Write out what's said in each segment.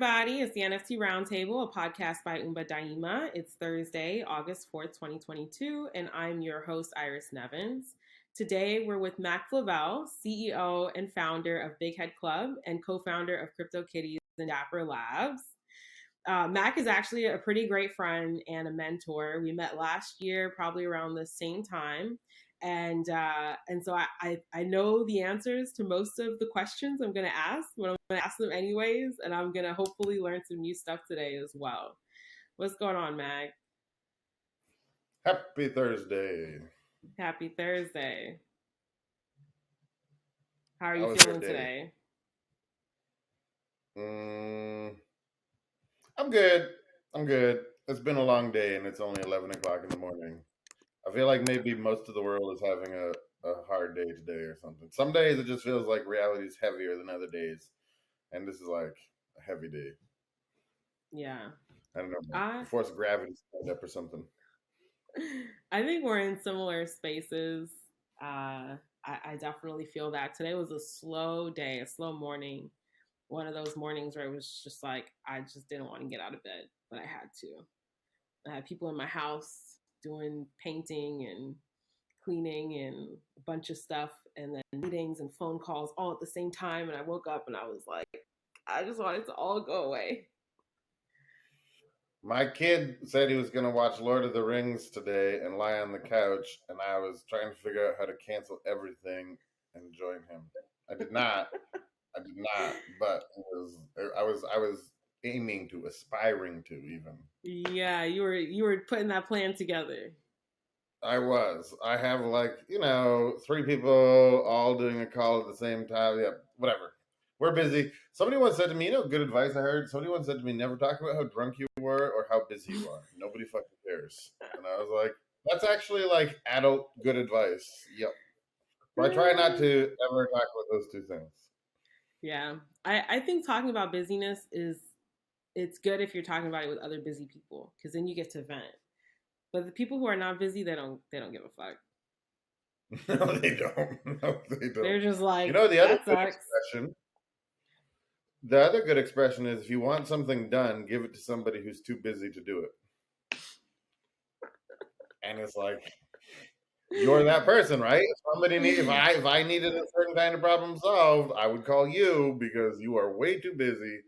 everybody. It's the NFT Roundtable, a podcast by Umba Daima. It's Thursday, August 4th, 2022, and I'm your host, Iris Nevins. Today, we're with Mack Flavelle, CEO and founder of Big Head Club and co-founder of Cryptokitties and Dapper Labs. Mack is actually a pretty great friend and a mentor. We met last year, probably around the same time. And so I know the answers to most of the questions I'm going to ask, but I'm going to ask them anyways. And I'm going to hopefully learn some new stuff today as well. What's going on, Mack? Happy Thursday. Happy Thursday. How are you feeling today? I'm good. It's been a long day and it's only 11 o'clock in the morning. I feel like maybe most of the world is having a hard day today or something. Some days it just feels like reality is heavier than other days. And this is like a heavy day. Yeah. I don't know. The force of gravity stand up or something. I think we're in similar spaces. I definitely feel that. Today was a slow day, a slow morning. One of those mornings where it was just like, I just didn't want to get out of bed, but I had to. I had people in my house doing painting and cleaning and a bunch of stuff, and then meetings and phone calls all at the same time. And I woke up and I was like, I just wanted to all go away. My kid said he was going to watch Lord of the Rings today and lie on the couch, and I was trying to figure out how to cancel everything and join him. I did not, but I was aiming to, aspiring to even. Yeah, you were putting that plan together. I was. I have 3 people all doing a call at the same time. Yeah, whatever. We're busy. Somebody once said to me, good advice I heard? Somebody once said to me, never talk about how drunk you were or how busy you are. Nobody fucking cares. And I was like, that's actually like adult good advice. Yep. But I try not to ever talk about those two things. Yeah. I think talking about busyness it's good if you're talking about it with other busy people, because then you get to vent. But the people who are not busy, they don't give a fuck. No, they don't. No, they don't. They're just like, the other good expression. The other good expression is, if you want something done, give it to somebody who's too busy to do it. And it's like, you're that person, right? If I needed a certain kind of problem solved, I would call you because you are way too busy.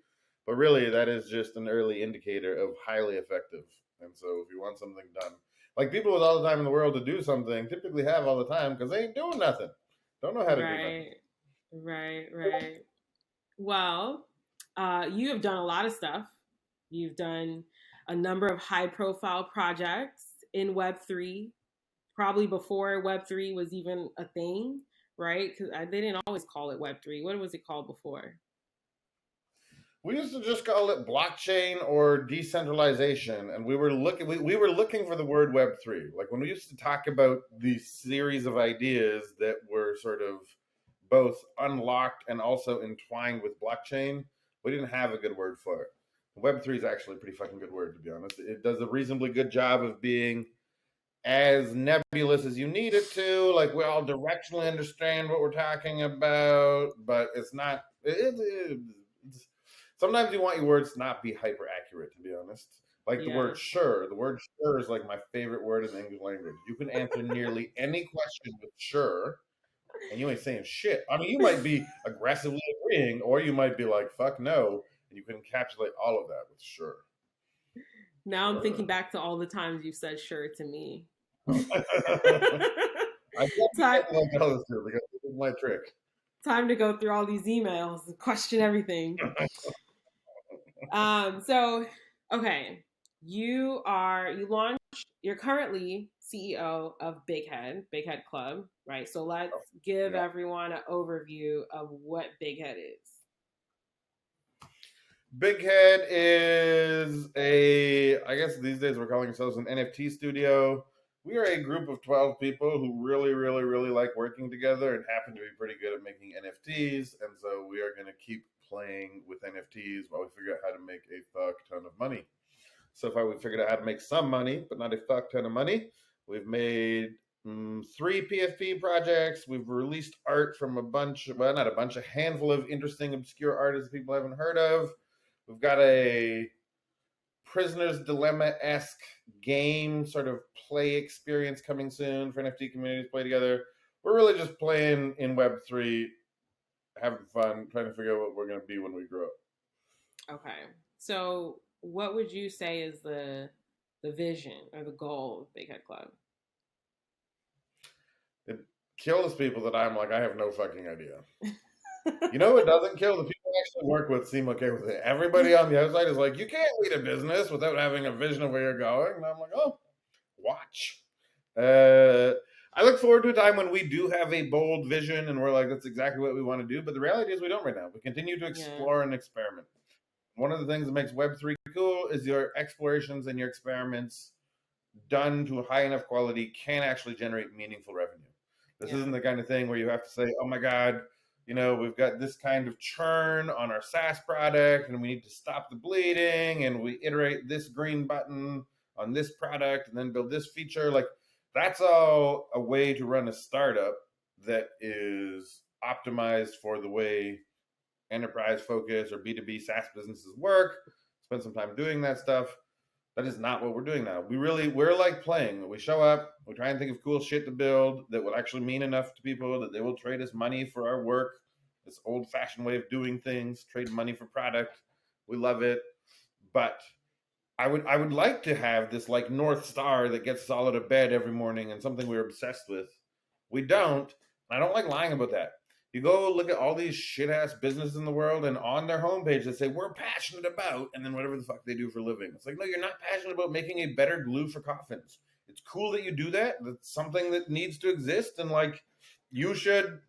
But really, that is just an early indicator of highly effective. And so if you want something done, like people with all the time in the world to do something typically have all the time because they ain't doing nothing. Don't know how to do nothing. Right. Well, you have done a lot of stuff. You've done a number of high-profile projects in Web3, probably before Web3 was even a thing, right? Because they didn't always call it Web3. What was it called before? We used to just call it blockchain or decentralization, and we were looking for the word Web3. Like when we used to talk about the series of ideas that were sort of both unlocked and also entwined with blockchain, we didn't have a good word for it. Web3 is actually a pretty fucking good word, to be honest. It does a reasonably good job of being as nebulous as you need it to. Like, we all directionally understand what we're talking about, but it's not. Sometimes you want your words to not be hyper accurate, to be honest. Like the word sure. The word sure is like my favorite word in the English language. You can answer nearly any question with sure, and you ain't saying shit. I mean, you might be aggressively agreeing, or you might be like, fuck no, and you can encapsulate all of that with sure. Now I'm thinking back to all the times you said sure to me. I can't tell this to because this is my trick. Time to go through all these emails and question everything. So, okay, you're currently CEO of Big Head Club, right? So let's give everyone an overview of what Big Head is. Big Head is I guess these days we're calling ourselves an NFT studio. We are a group of 12 people who really, really, really like working together and happen to be pretty good at making NFTs. And so we are going to keep playing with NFTs while we figure out how to make a fuck ton of money. So far, we've figured out how to make some money, but not a fuck ton of money. We've made 3 PFP projects. We've released art from a handful of interesting, obscure artists people haven't heard of. We've got a Prisoner's Dilemma-esque game sort of play experience coming soon for NFT communities to play together. We're really just playing in Web3, having fun, trying to figure out what we're going to be when we grow up. Okay. So what would you say is the vision or the goal of Big Head Club? It kills people that I'm like, I have no fucking idea. You know what doesn't kill? The people I actually work with seem okay with it. Everybody on the outside is like, you can't lead a business without having a vision of where you're going. And I'm like, oh, watch. I look forward to a time when we do have a bold vision and we're like, that's exactly what we want to do. But the reality is we don't right now. We continue to explore and experiment. One of the things that makes Web3 cool is your explorations and your experiments done to a high enough quality can actually generate meaningful revenue. This isn't the kind of thing where you have to say, oh my God, we've got this kind of churn on our SaaS product and we need to stop the bleeding and we iterate this green button on this product and then build this feature. Like, that's all a way to run a startup that is optimized for the way enterprise focus or B2B SaaS businesses work. Spend some time doing that stuff. That is not what we're doing now. We're like playing. We show up, we try and think of cool shit to build that will actually mean enough to people that they will trade us money for our work. This old fashioned way of doing things, trade money for product. We love it. But I would like to have this like North Star that gets us all out of bed every morning and something we're obsessed with. We don't. I don't like lying about that. You go look at all these shit ass businesses in the world, and on their homepage they say we're passionate about, and then whatever the fuck they do for a living. It's like, no, you're not passionate about making a better glue for coffins. It's cool that you do that. That's something that needs to exist, and like, you should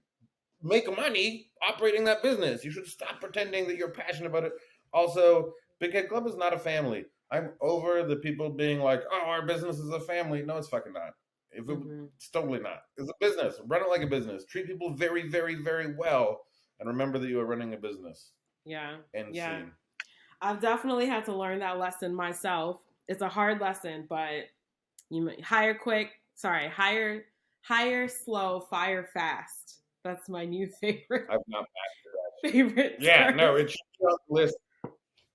make money operating that business. You should stop pretending that you're passionate about it. Also, Big Head Club is not a family. I'm over the people being like, oh, our business is a family. No, it's fucking not. It's totally not. It's a business. Run it like a business. Treat people very, very, very well, and remember that you are running a business. Yeah. End scene. I've definitely had to learn that lesson myself. It's a hard lesson, but you hire slow, fire fast. That's my new favorite. I've not mastered that. Favorite. Yeah, no, it should be on the list.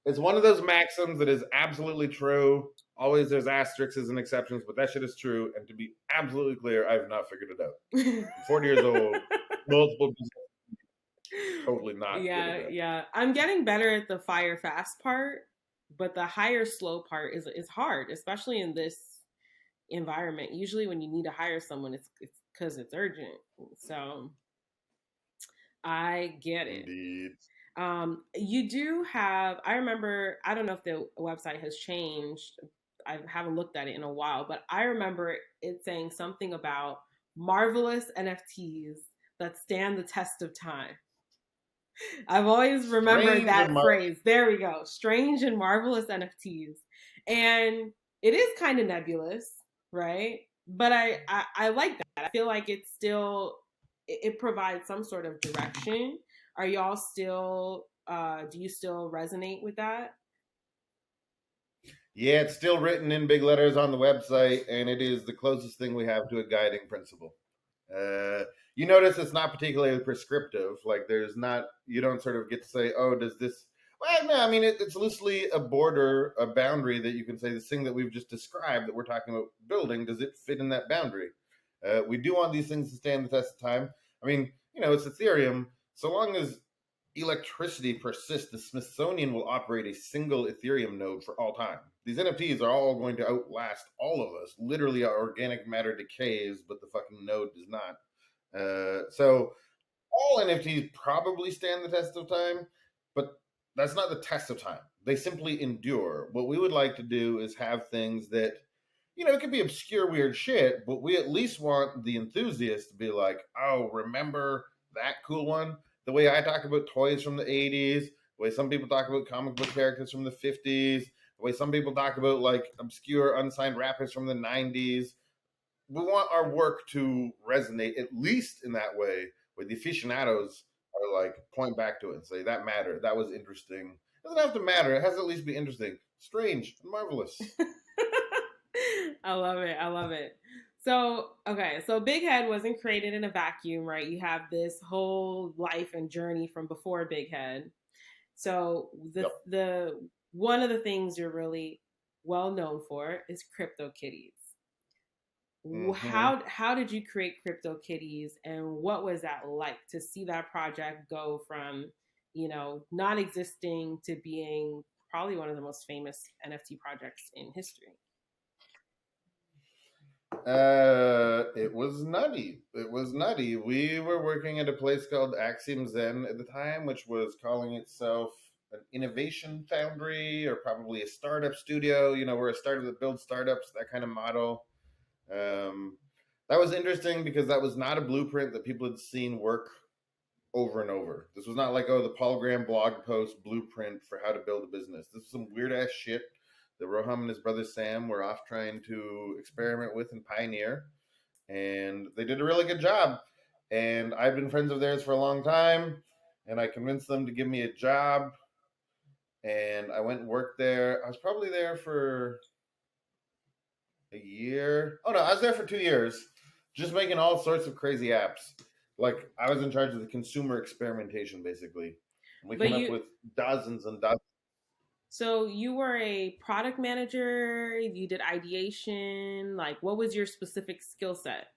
It's one of those maxims that is absolutely true. Always there's asterisks and exceptions, but that shit is true. And to be absolutely clear, I have not figured it out. I'm 40 years old, multiple businesses, totally not. Yeah. I'm getting better at the fire fast part, but the hire slow part is hard, especially in this environment. Usually when you need to hire someone, it's because it's urgent. So I get it. Indeed. You do have, I remember, I don't know if the website has changed. I haven't looked at it in a while, but I remember it saying something about marvelous NFTs that stand the test of time. I've always remembered that phrase. There we go. Strange and marvelous NFTs. And it is kind of nebulous, right? But I like that. I feel like it provides some sort of direction. Are y'all still, do you still resonate with that? Yeah, it's still written in big letters on the website, and it is the closest thing we have to a guiding principle. You notice it's not particularly prescriptive. Like, you don't sort of get to say, oh, does this, well, no, I mean, it's loosely a boundary that you can say, this thing that we've just described that we're talking about building, does it fit in that boundary? We do want these things to stand the test of time. I mean, it's Ethereum. So long as electricity persists, the Smithsonian will operate a single Ethereum node for all time. These NFTs are all going to outlast all of us. Literally, our organic matter decays, but the fucking node does not. So all NFTs probably stand the test of time, but that's not the test of time. They simply endure. What we would like to do is have things that, it could be obscure, weird shit, but we at least want the enthusiasts to be like, oh, remember that cool one? The way I talk about toys from the 80s, the way some people talk about comic book characters from the 50s, the way some people talk about like obscure unsigned rappers from the 90s. We want our work to resonate, at least in that way, where the aficionados are like, point back to it and say, that mattered, that was interesting. It doesn't have to matter, it has to at least be interesting, strange, and marvelous. I love it. So, okay, so Big Head wasn't created in a vacuum, right? You have this whole life and journey from before Big Head. So Yep. the one of the things you're really well known for is Cryptokitties. Mm-hmm. How did you create Cryptokitties, and what was that like to see that project go from, non-existing to being probably one of the most famous NFT projects in history? It was nutty. It was nutty. We were working at a place called Axiom Zen at the time, which was calling itself an innovation foundry or probably a startup studio. We're a startup that builds startups, that kind of model. Um, that was interesting because that was not a blueprint that people had seen work over and over. This was not like, oh, the Paul Graham blog post blueprint for how to build a business. This was some weird ass shit that Roham and his brother Sam were off trying to experiment with and pioneer. And they did a really good job. And I've been friends of theirs for a long time. And I convinced them to give me a job. And I went and worked there. I was probably there for a year. Oh, no, I was there for 2 years, just making all sorts of crazy apps. Like, I was in charge of the consumer experimentation, basically. And we But came up you with dozens and dozens. So you were a product manager, you did ideation, like what was your specific skill set?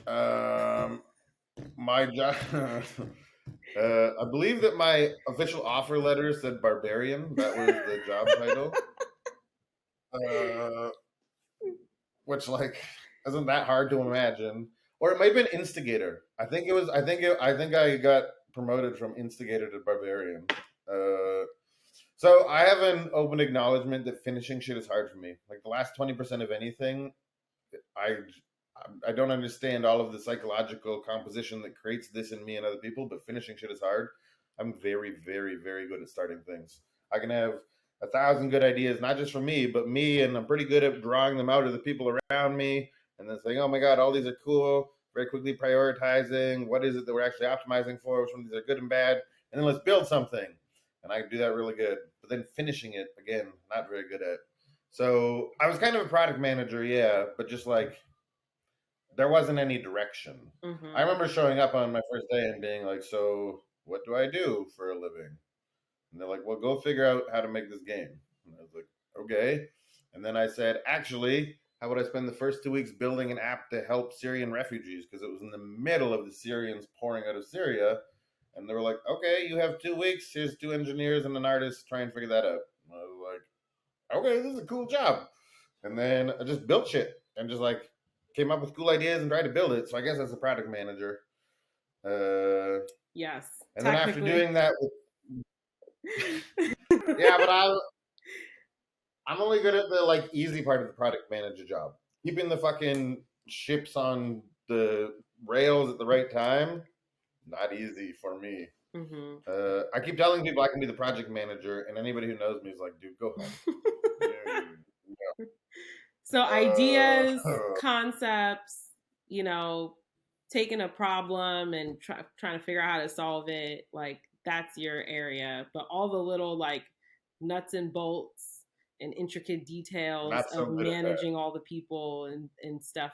Um, my job. I believe that my official offer letter said barbarian. That was the job title. Uh, which like isn't that hard to imagine. Or it might have been instigator. I think it was. I think I got promoted from instigator to barbarian. Uh, so I have an open acknowledgement that finishing shit is hard for me. Like the last 20% of anything, I I don't understand all of the psychological composition that creates this in me and other people, but finishing shit is hard. I'm very, very, very good at starting things. I can have 1,000 good ideas, not just for me, but me, and I'm pretty good at drawing them out of the people around me, and then saying, "Oh my god, all these are cool." Very quickly prioritizing what is it that we're actually optimizing for, which ones are good and bad, and then let's build something. And I can do that really good. But then finishing it again, not very good at. So I was kind of a product manager, yeah, but just like there wasn't any direction. I Mm-hmm. remember showing up on my first day and being like, "So, what do I do for a living?" And they're like, "Well, go figure out how to make this game." And I was like, "Okay." And then I said, "Actually, how would I spend the first 2 weeks building an app to help Syrian refugees?" Because it was in the middle of the Syrians pouring out of Syria. And they were like, "Okay, you have 2 weeks. Here's 2 engineers and an artist. Try and figure that out." And I was like, "Okay, this is a cool job." And then I just built shit and just like came up with cool ideas and tried to build it. So I guess as a product manager. Uh, Yes, and then after technically. doing that, yeah, but I'm only good at the like easy part of the product manager job. Keeping the fucking ships on the rails at the right time, not easy for me. Mm-hmm. I keep telling people I can be the project manager, and anybody who knows me is like, "Dude, go home." So ideas, Uh, concepts, you know, taking a problem and trying to figure out how to solve it, like that's your area. But all the little like nuts and bolts and intricate details not so of good at that. managing all the people and stuff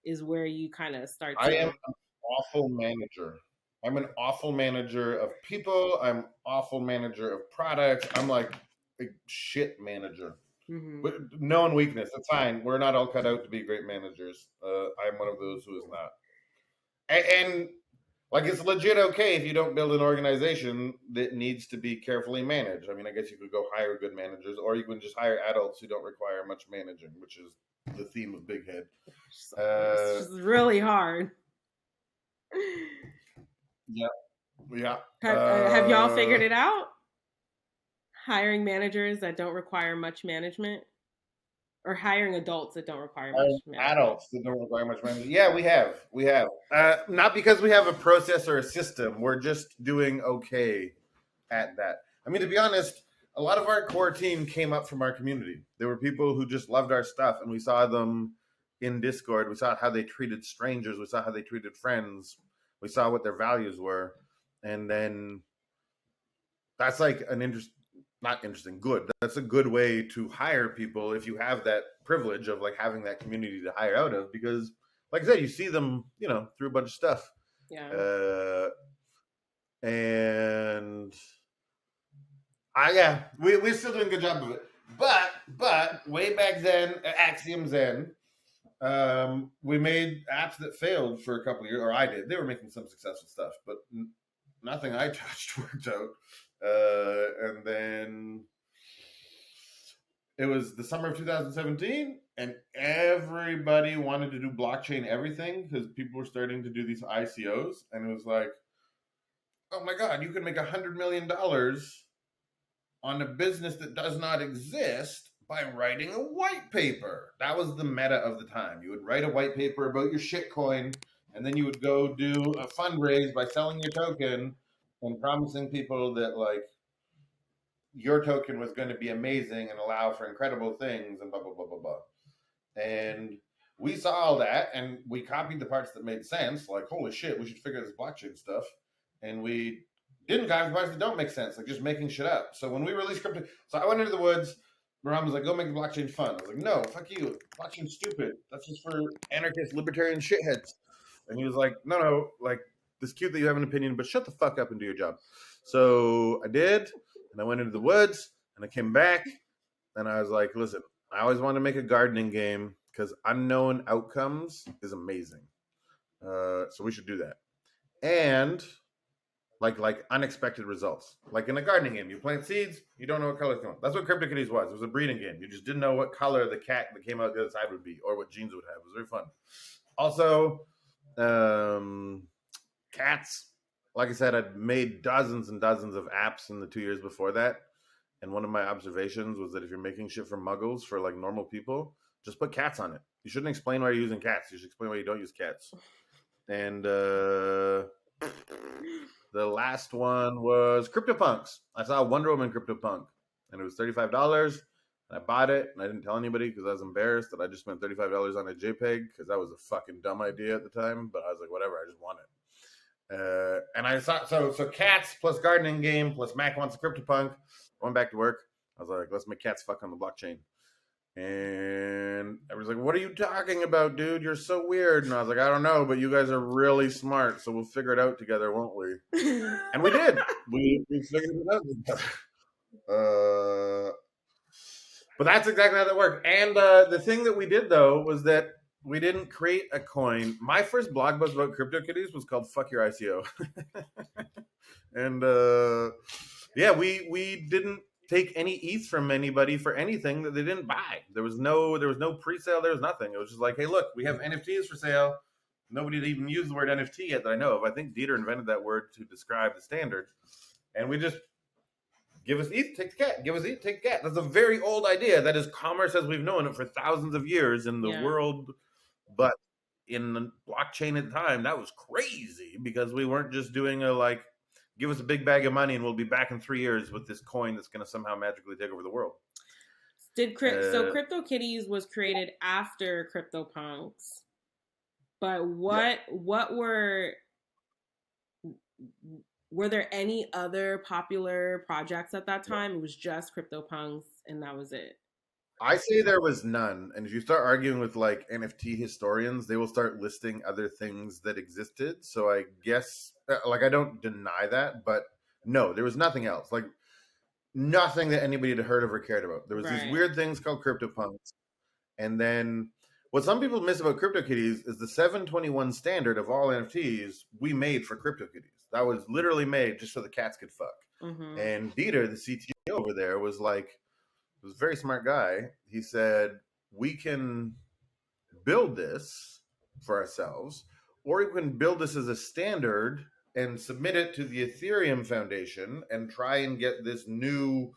is where you kind of start I am to. an awful manager. I'm an awful manager of people. I'm awful manager of products. I'm like a shit manager. Mm-hmm. But known weakness. That's fine. We're not all cut out to be great managers. I'm one of those who is not. And like it's legit okay if you don't build an organization that needs to be carefully managed. I mean, I guess you could go hire good managers, or you can just hire adults who don't require much managing, which is the theme of Big Head. It's Uh, just really hard. yeah, yeah. Have y'all figured it out? Hiring managers that don't require much management, or hiring adults that don't require much management. Adults that don't require much management. Yeah, we have. We have. Not because we have a process or a system. We're just doing okay at that. I mean, to be honest, a lot of our core team came up from our community. There were people who just loved our stuff, and we saw them in Discord. We saw how they treated strangers. We saw how they treated friends. We saw what their values were, and then that's like an interest. Not interesting, good. That's a good way to hire people if you have that privilege of like having that community to hire out of, because, like I said, you see them, through a bunch of stuff. Yeah. Uh, And we're still doing a good job of it. But way back then, Axiom Zen, we made apps that failed for a couple of years, or I did. They were making some successful stuff, but nothing I touched worked out. And then it was the summer of 2017, and everybody wanted to do blockchain everything because people were starting to do these ICOs, and it was like, oh my God, you can make $100 million on a business that does not exist by writing a white paper. That was the meta of the time. You would write a white paper about your shitcoin, and then you would go do a fundraise by selling your token and promising people that like your token was going to be amazing and allow for incredible things and blah blah blah blah blah. And we saw all that and we copied the parts that made sense, like holy shit, we should figure this blockchain stuff. And we didn't copy the parts that don't make sense, like just making shit up. So when we released crypto, so I went into the woods. Ron was like, go make the blockchain fun. I was like, no, fuck you. Blockchain's stupid. That's just for anarchist, libertarian shitheads. And he was like, no, like, it's cute that you have an opinion, but shut the fuck up and do your job. So I did, and I went into the woods, and I came back, and I was like, listen, I always want to make a gardening game because unknown outcomes is amazing. So we should do that. And like unexpected results. Like in a gardening game, you plant seeds, you don't know what color it's going. That's what Cryptokitties was. It was a breeding game. You just didn't know what color the cat that came out the other side would be or what genes it would have. It was very fun. Also, cats. Like I said, I'd made dozens and dozens of apps in the 2 years before that. And one of my observations was that if you're making shit for muggles, for like normal people, just put cats on it. You shouldn't explain why you're using cats. You should explain why you don't use cats. And the last one was CryptoPunks. I saw Wonder Woman CryptoPunk, and it was $35. And I bought it, and I didn't tell anybody because I was embarrassed that I just spent $35 on a JPEG because that was a fucking dumb idea at the time. But I was like, whatever, I just want it. And I saw so cats plus gardening game plus Mac wants a CryptoPunk. I went back to work. I was like, let's make cats fuck on the blockchain. And I was like, what are you talking about, dude? You're so weird. And I was like, I don't know, but you guys are really smart, so we'll figure it out together, won't we? And we did. We figured it out together. But that's exactly how that worked. And the thing that we did, though, was that we didn't create a coin. My first blog post about CryptoKitties was called Fuck Your ICO. And yeah, we didn't take any ETH from anybody for anything that they didn't buy. There was no pre-sale. There was nothing. It was just like, hey, look, we have NFTs for sale. Nobody had even used the word NFT yet that I know of. I think Dieter invented that word to describe the standard. And we just give us ETH, take the cat. Give us ETH, take the cat. That's a very old idea. That is commerce as we've known it for thousands of years in the world. But in the blockchain at the time, that was crazy because we weren't just doing a like, give us a big bag of money and we'll be back in 3 years with this coin that's going to somehow magically take over the world. So Cryptokitties was created after CryptoPunks, but what were there any other popular projects at that time? It was just CryptoPunks and that was it. I say there was none. And if you start arguing with like NFT historians, they will start listing other things that existed. So I guess, like, I don't deny that, but no, there was nothing else. Like, nothing that anybody had heard of or cared about. There was these weird things called CryptoPunks. And then what some people miss about CryptoKitties is the 721 standard of all NFTs we made for CryptoKitties. That was literally made just so the cats could fuck. Mm-hmm. And Dieter, the CTO over there, was like, was a very smart guy. He said, we can build this for ourselves, or we can build this as a standard and submit it to the Ethereum Foundation and try and get this new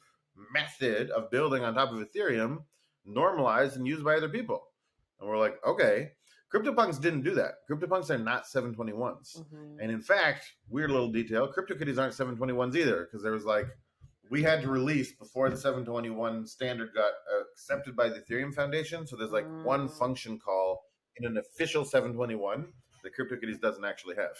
method of building on top of Ethereum normalized and used by other people. And we're like, okay. CryptoPunks didn't do that. CryptoPunks are not 721s. Mm-hmm. And in fact, weird little detail, CryptoKitties aren't 721s either, because there was like, we had to release before the 721 standard got accepted by the Ethereum Foundation. So there's like one function call in an official 721 that CryptoKitties doesn't actually have.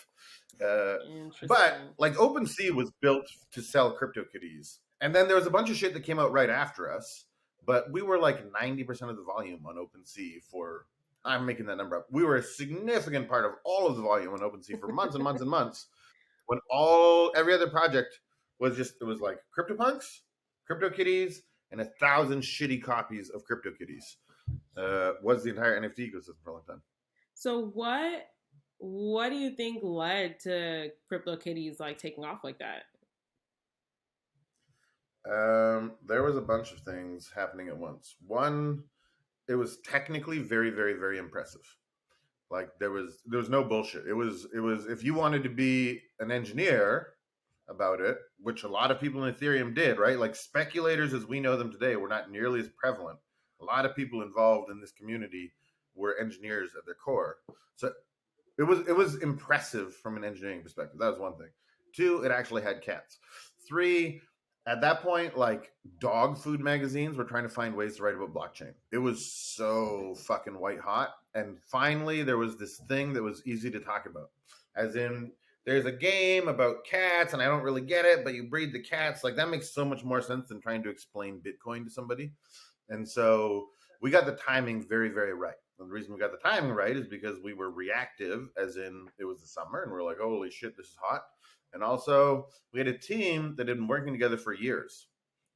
But like OpenSea was built to sell CryptoKitties. And then there was a bunch of shit that came out right after us. But we were like 90% of the volume on OpenSea for, I'm making that number up. We were a significant part of all of the volume on OpenSea for months and months and months. when every other project was just, it was like CryptoPunks, Cryptokitties, and 1,000 shitty copies of Cryptokitties. Was the entire NFT ecosystem for a long time. So what do you think led to Cryptokitties like taking off like that? There was a bunch of things happening at once. One, it was technically very, very, very impressive. Like there was no bullshit. It was if you wanted to be an engineer about it, which a lot of people in Ethereum did, right? Like speculators as we know them today were not nearly as prevalent. A lot of people involved in this community were engineers at their core. So it was impressive from an engineering perspective. That was one thing. Two, it actually had cats. Three, at that point, like dog food magazines were trying to find ways to write about blockchain. It was so fucking white hot. And finally, there was this thing that was easy to talk about. As in, there's a game about cats, and I don't really get it, but you breed the cats. Like, that makes so much more sense than trying to explain Bitcoin to somebody. And so we got the timing very, very right. And the reason we got the timing right is because we were reactive, as in it was the summer, and we're like, holy shit, this is hot. And also, we had a team that had been working together for years.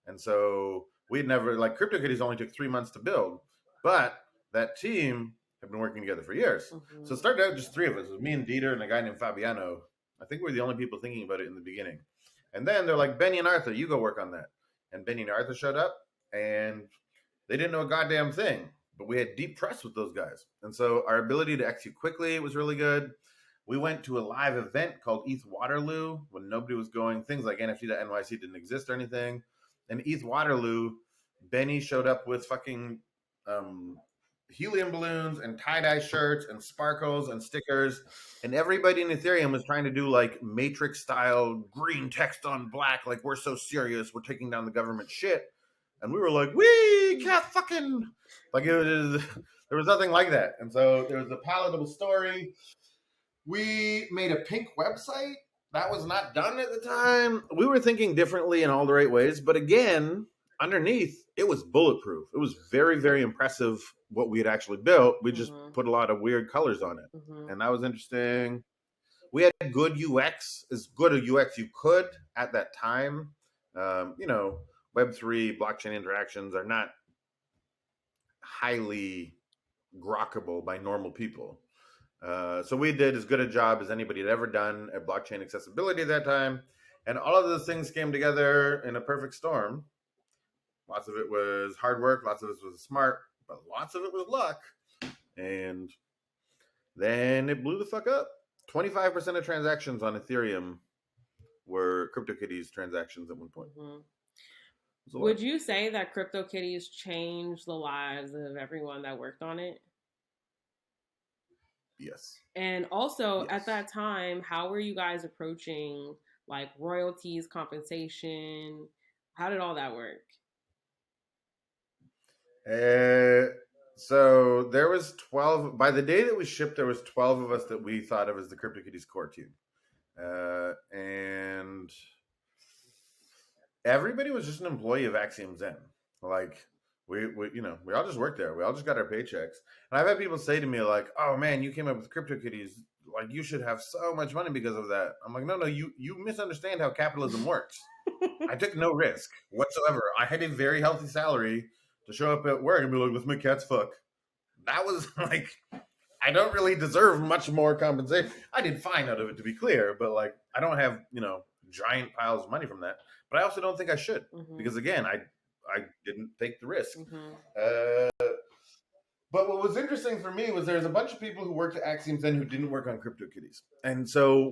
And so we had never, like, CryptoKitties only took 3 months to build, but that team had been working together for years. Mm-hmm. So it started out just three of us. It was me and Dieter and a guy named Fabiano. I think we were the only people thinking about it in the beginning. And then they're like, Benny and Arthur, you go work on that. And Benny and Arthur showed up, and they didn't know a goddamn thing, but we had deep trust with those guys. And so our ability to execute quickly was really good. We went to a live event called ETH Waterloo when nobody was going. Things like NFT.NYC didn't exist or anything. And ETH Waterloo, Benny showed up with fucking helium balloons and tie-dye shirts and sparkles and stickers. And everybody in Ethereum was trying to do like Matrix-style green text on black. Like, we're so serious. We're taking down the government shit. And we were like, we can't fucking... Like, there was nothing like that. And so there was a palatable story. We made a pink website. That was not done at the time. We were thinking differently in all the right ways. But again, underneath, it was bulletproof. It was very, very impressive what we had actually built. We just put a lot of weird colors on it. And that was interesting. We had good UX, as good a UX you could at that time. Web3 blockchain interactions are not highly grokkable by normal people. So we did as good a job as anybody had ever done at blockchain accessibility at that time. And all of those things came together in a perfect storm. Lots of it was hard work. Lots of it was smart. But lots of it was luck. And then it blew the fuck up. 25% of transactions on Ethereum were CryptoKitties transactions at one point. Would you say that CryptoKitties changed the lives of everyone that worked on it? Yes. And also, at that time, how were you guys approaching like royalties, compensation? How did all that work? So there was 12. By the day that we shipped, there was 12 of us that we thought of as the CryptoKitties core team. And everybody was just an employee of Axiom Zen. Like, we all just worked there. We all just got our paychecks. And I've had people say to me like, oh man, you came up with CryptoKitties. Like, you should have so much money because of that. I'm like, no, you misunderstand how capitalism works. I took no risk whatsoever. I had a very healthy salary to show up at work and be like, let's make cats fuck. That was like, I don't really deserve much more compensation. I did fine out of it, to be clear, but like, I don't have, giant piles of money from that. But I also don't think I should, because again, I didn't take the risk. But what was interesting for me was there's a bunch of people who worked at Axiom Zen who didn't work on CryptoKitties. And so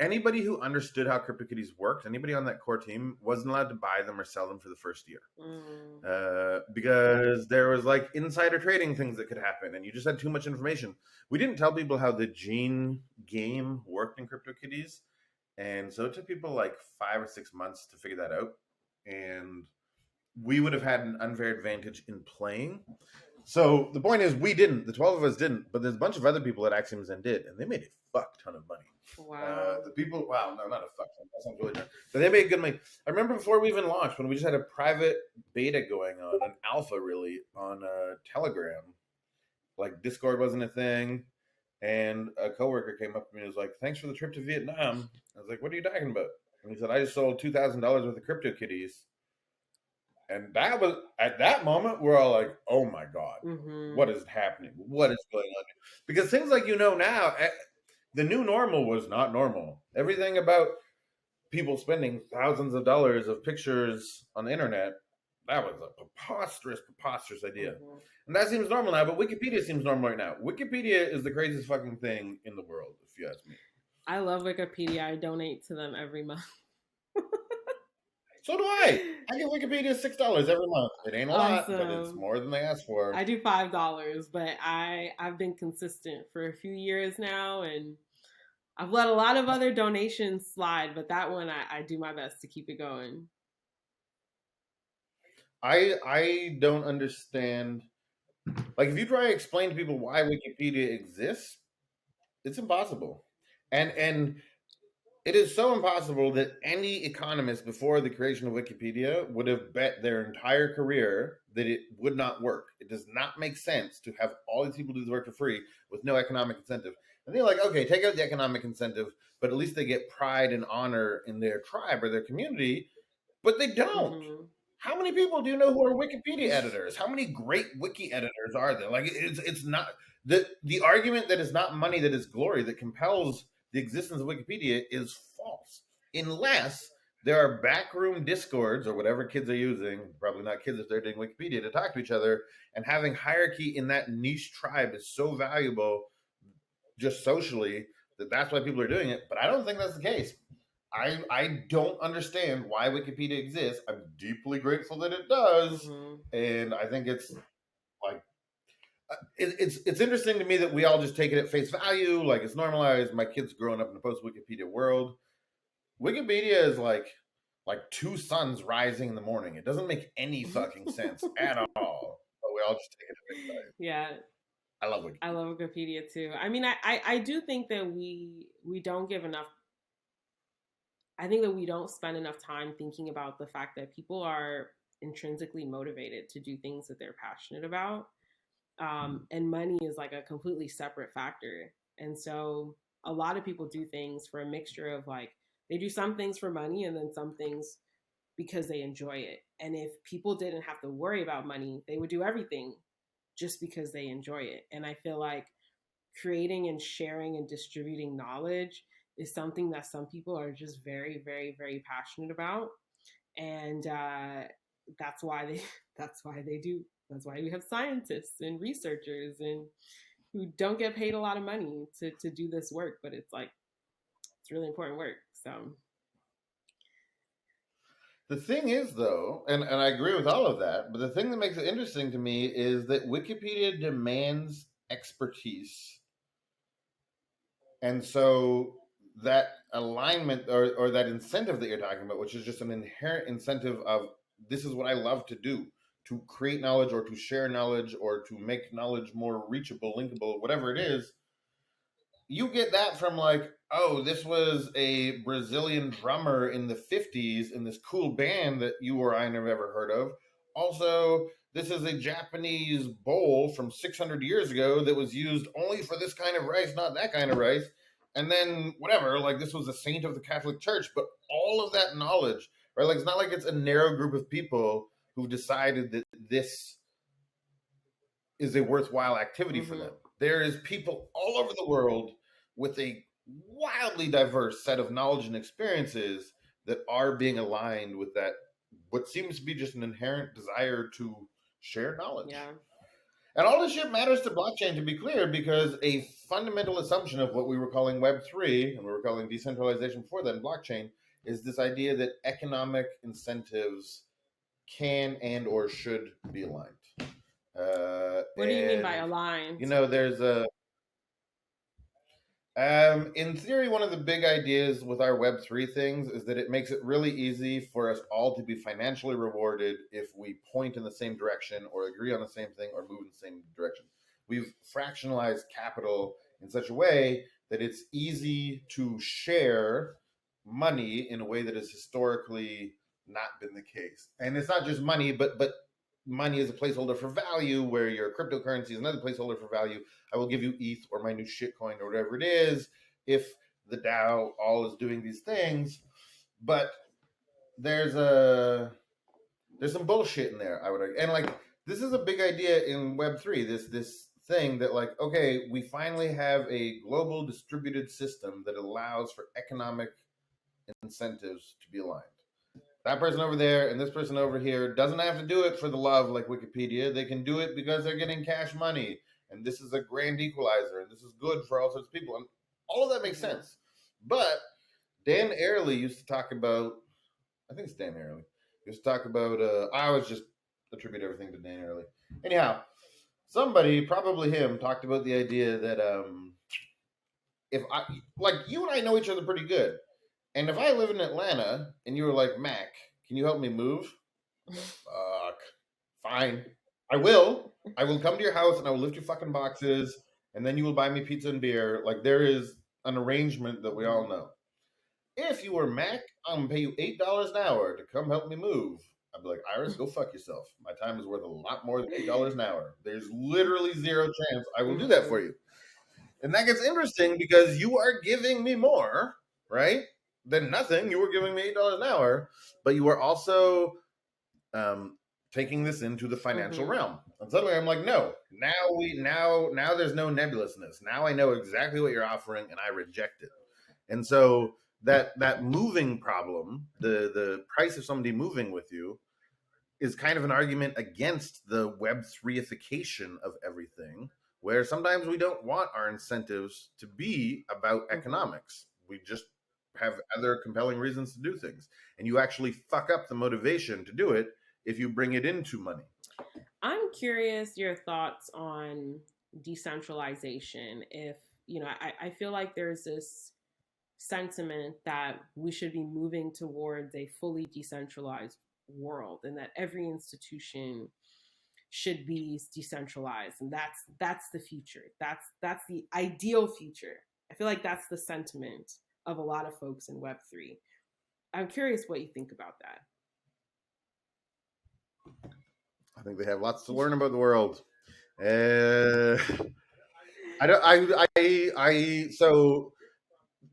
anybody who understood how CryptoKitties worked, anybody on that core team wasn't allowed to buy them or sell them for the first year. Because there was like insider trading things that could happen and you just had too much information. We didn't tell people how the gene game worked in CryptoKitties. And so it took people like 5 or 6 months to figure that out. And we would have had an unfair advantage in playing. So the point is, we didn't. The 12 of us didn't. But there's a bunch of other people at Axiom Zen did, and they made a fuck ton of money. Wow. No, not a fuck ton. That sounds really bad. But they made good money. I remember before we even launched, when we just had a private beta going on, an alpha really, on Telegram. Like, Discord wasn't a thing. And a coworker came up to me and was like, "Thanks for the trip to Vietnam." I was like, "What are you talking about?" And he said, "I just sold $2,000 worth of Cryptokitties." And that was, at that moment, we're all like, "Oh my God, what is happening? What is going on?" Because things like now, the new normal was not normal. Everything about people spending thousands of dollars of pictures on the internet, that was a preposterous idea. And that seems normal now, but Wikipedia seems normal right now. Wikipedia is the craziest fucking thing in the world, if you ask me. I love Wikipedia. I donate to them every month. So do I. I give Wikipedia $6 every month. It ain't a lot, but it's more than they asked for. I do $5, but I've been consistent for a few years now, and I've let a lot of other donations slide, but that one I do my best to keep it going. I don't understand. Like, if you try to explain to people why Wikipedia exists, it's impossible. And it is so impossible that any economist before the creation of Wikipedia would have bet their entire career that it would not work. It does not make sense to have all these people do this work for free with no economic incentive. And they're like, okay, take out the economic incentive, but at least they get pride and honor in their tribe or their community. But they don't. How many people do you know who are Wikipedia editors? How many great wiki editors are there? Like, it's not the argument that it's not money that is glory that compels the existence of Wikipedia is false, unless there are backroom discords or whatever kids are using. Probably not kids if they're doing Wikipedia to talk to each other, and having hierarchy in that niche tribe is so valuable, just socially, that's why people are doing it. But I don't think that's the case. I don't understand why Wikipedia exists. I'm deeply grateful that it does, and I think it's like it's interesting to me that we all just take it at face value, like it's normalized. My kid's growing up in a post Wikipedia world. Wikipedia is like two suns rising in the morning. It doesn't make any fucking sense at all. But we all just take it at face value. Yeah. I love Wikipedia. I love Wikipedia too. I mean, I do think that we don't give enough. I think that we don't spend enough time thinking about the fact that people are intrinsically motivated to do things that they're passionate about. And money is like a completely separate factor. And so a lot of people do things for a mixture of like, they do some things for money and then some things because they enjoy it. And if people didn't have to worry about money, they would do everything just because they enjoy it. And I feel like creating and sharing and distributing knowledge is something that some people are just very, very, very passionate about. And that's why they that's why we have scientists and researchers and who don't get paid a lot of money to do this work, but it's like it's really important work. So the thing is, though, and I agree with all of that, but the thing that makes it interesting to me is that Wikipedia demands expertise. And so that alignment or that incentive that you're talking about, which is just an inherent incentive of this is what I love to do, to create knowledge or to share knowledge or to make knowledge more reachable, linkable, whatever it is, you get that from like, oh, this was a Brazilian drummer in the 50s in this cool band that you or I never ever heard of. Also, this is a Japanese bowl from 600 years ago that was used only for this kind of rice, not that kind of rice. And then whatever, like this was a saint of the Catholic Church, but all of that knowledge, right? Like it's not like it's a narrow group of people who've decided that this is a worthwhile activity for them. There is people all over the world with a wildly diverse set of knowledge and experiences that are being aligned with that, what seems to be just an inherent desire to share knowledge. yeah. And all this shit matters to blockchain, to be clear, because a fundamental assumption of what we were calling Web3 and we were calling decentralization before that in blockchain is this idea that economic incentives can and or should be aligned. What do you mean by aligned? You know, there's a in theory, one of the big ideas with our Web3 things is that it makes it really easy for us all to be financially rewarded if we point in the same direction or agree on the same thing or move in the same direction. We've fractionalized capital in such a way that it's easy to share money in a way that has historically not been the case. And it's not just money, but money is a placeholder for value, where your cryptocurrency is another placeholder for value. I will give you ETH or my new shitcoin or whatever it is if the DAO all is doing these things. But there's some bullshit in there, I would argue. And like, this is a big idea in Web3, this thing that, like, okay, we finally have a global distributed system that allows for economic incentives to be aligned. That person over there and this person over here doesn't have to do it for the love, like Wikipedia. They can do it because they're getting cash money. And this is a grand equalizer. And this is good for all sorts of people. And all of that makes sense. But Dan Ariely used to talk about, I think it's Dan Ariely, used to talk about, I always just attribute everything to Dan Ariely. Anyhow, somebody, probably him, talked about the idea that if I, like, you and I know each other pretty good. And if I live in Atlanta and you were like, Mac, can you help me move? Fuck. Fine. I will. I will come to your house and I will lift your fucking boxes and then you will buy me pizza and beer. Like, there is an arrangement that we all know. If you were Mac, I'm going to pay you $8 an hour to come help me move. I'd be like, Iris, go fuck yourself. My time is worth a lot more than $8 an hour. There's literally zero chance I will do that for you. And that gets interesting because you are giving me more, right, than nothing. You were giving me $8 an hour, but you were also taking this into the financial realm. And suddenly I'm like, no, now there's no nebulousness. Now I know exactly what you're offering and I reject it. And so that moving problem, the price of somebody moving with you, is kind of an argument against the Web3ification of everything, where sometimes we don't want our incentives to be about economics. We just have other compelling reasons to do things. And you actually fuck up the motivation to do it if you bring it into money. I'm curious your thoughts on decentralization. If, I feel like there's this sentiment that we should be moving towards a fully decentralized world and that every institution should be decentralized, and that's the future. That's the ideal future. I feel like that's the sentiment of a lot of folks in Web3. I'm curious what you think about that. I think they have lots to learn about the world. So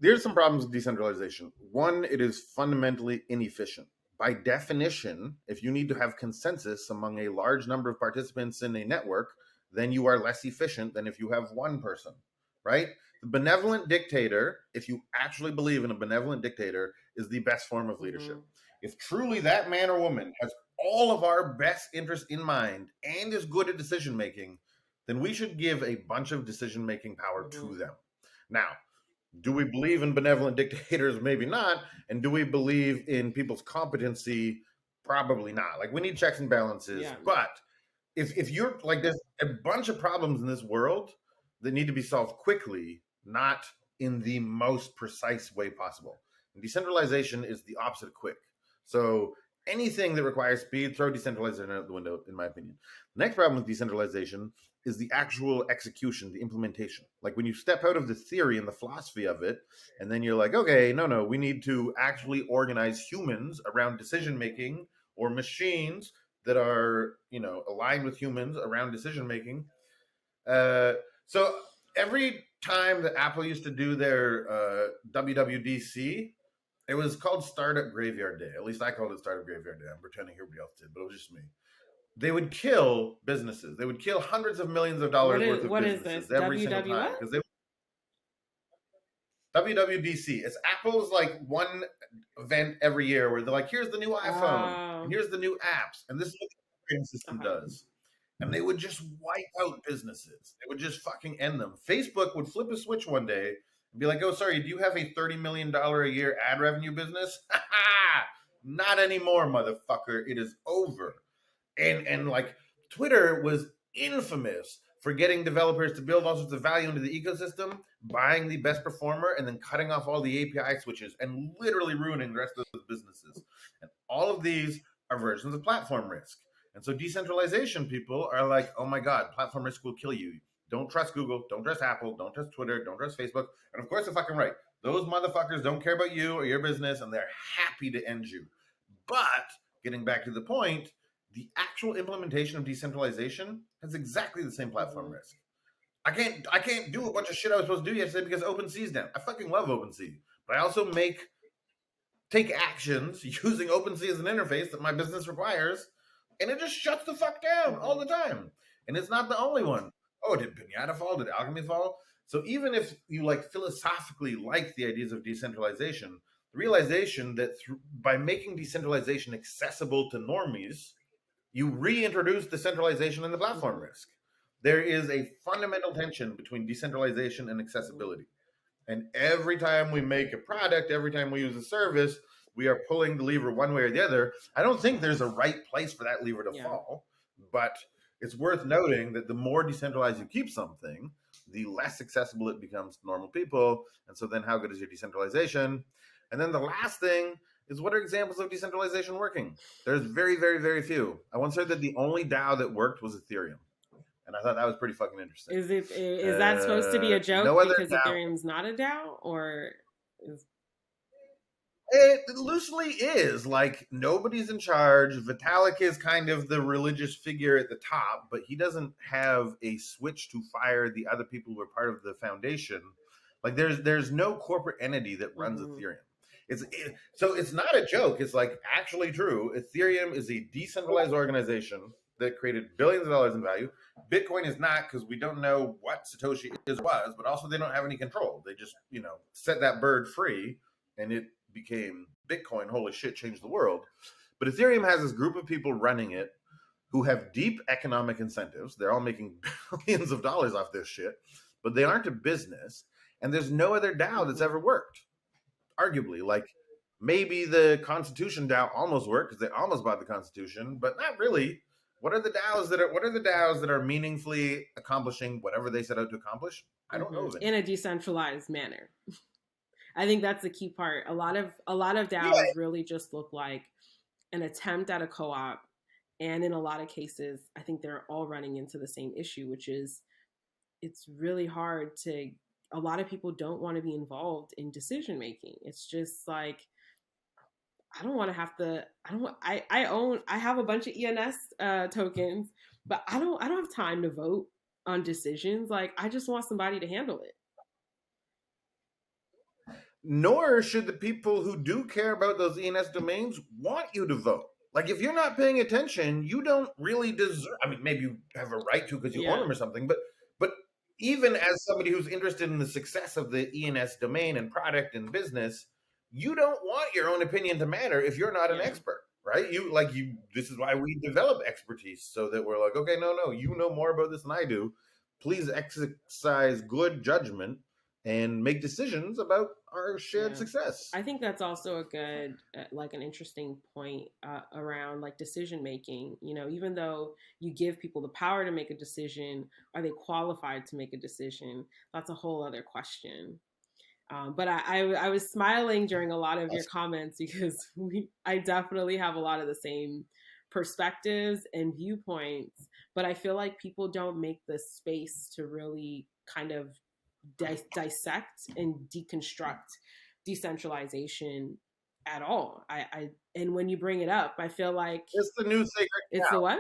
there's some problems with decentralization. One, it is fundamentally inefficient. By definition, if you need to have consensus among a large number of participants in a network, then you are less efficient than if you have one person, right? The benevolent dictator, if you actually believe in a benevolent dictator, is the best form of leadership. If truly that man or woman has all of our best interests in mind and is good at decision making, then we should give a bunch of decision making power to them. Now, do we believe in benevolent dictators? Maybe not. And do we believe in people's competency? Probably not. Like, we need checks and balances. Yeah. But if you're like, there's a bunch of problems in this world that need to be solved quickly, not in the most precise way possible. And decentralization is the opposite of quick. So anything that requires speed, throw decentralization out the window, in my opinion. The next problem with decentralization is the actual execution, the implementation. Like, when you step out of the theory and the philosophy of it, and then you're like, okay, no, we need to actually organize humans around decision making, or machines that are, aligned with humans around decision making. So every time that Apple used to do their WWDC, it was called Startup Graveyard Day. At least I called it Startup Graveyard Day. I'm pretending everybody else did, but it was just me. They would kill businesses. They would kill hundreds of millions of dollars worth of businesses every single time. Because WWDC. It's Apple's like one event every year where they're like, here's the new iPhone, and here's the new apps, and this is what the operating system does. And they would just wipe out businesses. They would just fucking end them. Facebook would flip a switch one day and be like, oh, sorry, do you have a $30 million a year ad revenue business? Not anymore, motherfucker. It is over. And like, Twitter was infamous for getting developers to build all sorts of value into the ecosystem, buying the best performer, and then cutting off all the API switches and literally ruining the rest of those businesses. And all of these are versions of platform risk. And so decentralization people are like, oh my God, platform risk will kill you. Don't trust Google, don't trust Apple, don't trust Twitter, don't trust Facebook. And of course they're fucking right. Those motherfuckers don't care about you or your business, and they're happy to end you. But getting back to the point, the actual implementation of decentralization has exactly the same platform risk. I can't do a bunch of shit I was supposed to do yesterday because OpenSea's down. I fucking love OpenSea, but I also take actions using OpenSea as an interface that my business requires, and it just shuts the fuck down all the time. And it's not the only one. Oh, did Pinata fall? Did Alchemy fall? So even if you like philosophically like the ideas of decentralization, the realization that by making decentralization accessible to normies, you reintroduce decentralization and the platform risk. There is a fundamental tension between decentralization and accessibility. And every time we make a product, every time we use a service, we are pulling the lever one way or the other. I don't think there's a right place for that lever to fall, but it's worth noting that the more decentralized you keep something, the less accessible it becomes to normal people. And so then how good is your decentralization? And then the last thing is, what are examples of decentralization working? There's very, very, very few. I once heard that the only DAO that worked was Ethereum. And I thought that was pretty fucking interesting. Is that supposed to be a joke because Ethereum's not a DAO, or it loosely is? Like, nobody's in charge. Vitalik is kind of the religious figure at the top, but he doesn't have a switch to fire the other people who are part of the foundation. Like, there's no corporate entity that runs Ethereum. So it's not a joke. It's like actually true. Ethereum is a decentralized organization that created billions of dollars in value. Bitcoin is not, because we don't know what Satoshi was, but also they don't have any control. They just, set that bird free and it became Bitcoin. Holy shit, changed the world. But Ethereum has this group of people running it who have deep economic incentives. They're all making billions of dollars off this shit, but they aren't a business. And there's no other DAO that's ever worked. Arguably, like maybe the Constitution DAO almost worked because they almost bought the Constitution, but not really. What are the DAOs that are meaningfully accomplishing whatever they set out to accomplish? I don't know. In a decentralized manner. I think that's the key part. A lot of DAOs really just look like an attempt at a co-op, and in a lot of cases, I think they're all running into the same issue, which is it's really hard to. A lot of people don't want to be involved in decision making. It's just like, I don't want to have to. I have a bunch of ENS tokens, but I don't have time to vote on decisions. Like, I just want somebody to handle it. Nor should the people who do care about those ENS domains want you to vote. Like, if you're not paying attention, you don't really deserve. I mean, maybe you have a right to because you own them or something, but even as somebody who's interested in the success of the ENS domain and product and business, you don't want your own opinion to matter if you're not an expert, right? This is why we develop expertise, so that we're like, okay, no, you know more about this than I do. Please exercise good judgment and make decisions about our shared success. I think that's also a good, an interesting point around like decision making. Even though you give people the power to make a decision, are they qualified to make a decision? That's a whole other question. But I was smiling during a lot of your comments because I definitely have a lot of the same perspectives and viewpoints, but I feel like people don't make the space to really kind of dissect and deconstruct decentralization at all. And when you bring it up, I feel like it's the new sacred cow. It's the what?